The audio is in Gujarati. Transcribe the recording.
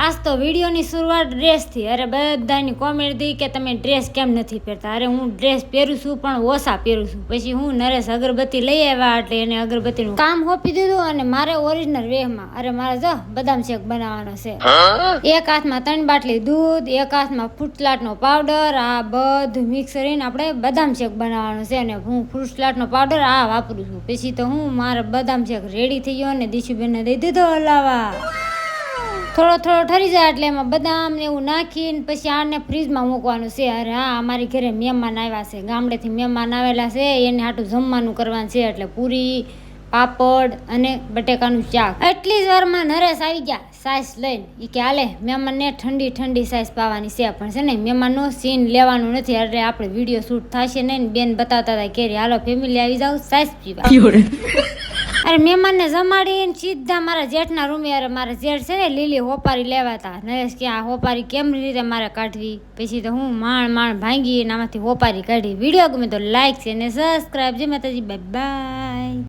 આજ તો વિડીયોની શરૂઆત ડ્રેસથી. અરે બધાની કોમેન્ટ થઈ કે તમે ડ્રેસ કેમ નથી પહેરતા. અરે હું ડ્રેસ પહેરું છું પણ ઓછા પહેરું છું. પછી હું નરેશ અગરબત્તી લઈ આવ્યા એટલે એને અગરબત્તીનું કામ સોંપી દીધું અને મારે ઓરિજિનલ વેહમાં અરે મારે જો બદામ શેક બનાવવાનો છે. એક હાથમાં 3 બાટલી દૂધ, એક હાથમાં ફ્રૂટસલાટનો પાવડર, આ બધું મિક્સ કરીને આપણે બદામ શેક બનાવવાનો છે. અને હું ફ્રૂટસલાટનો પાવડર આ વાપરું છું. પછી તો હું મારા બદામ શેક રેડી થઈ ગયો અને દીશુબેનને દઈ દીધો હલાવા. થોડો ઠરી જાય એટલે એમાં બદામ ને એવું નાખીને પછી આને ફ્રીજમાં મૂકવાનું છે. અરે હા, અમારી ઘરે મહેમાન આવ્યા છે, ગામડેથી મહેમાન આવેલા છે, એને હાટું જમવાનું કરવાનું છે. એટલે પૂરી, પાપડ અને બટેકાનું શાક. એટલી જ વારમાં નરેશ આવી ગયા સાઈસ લઈને. એ કે હાલે મહેમાનને ઠંડી ઠંડી સાઈસ પાવાની છે. પણ છે ને મહેમાનનો સીન લેવાનું નથી એટલે આપણે વિડીયો શૂટ થશે નહીં. બેન બતાવતા હતા કે હાલો ફેમિલી આવી જાવ સાઈસ પીવા. અરે મહેમાનને જમાડીને સીધા મારા જેઠના રૂમે. અરે મારા જેઠ છે ને લીલી હોપારી લેવા હતા. નરેશ કે આ હોપારી કેમ રીતે મારે કાઢવી. પછી તો હું માણ ભાંગી આમાંથી હોપારી કાઢી. વિડીયો ગમે તો લાઈક છે ને સબસ્ક્રાઈબ. જય માતાજી, બાય બાય.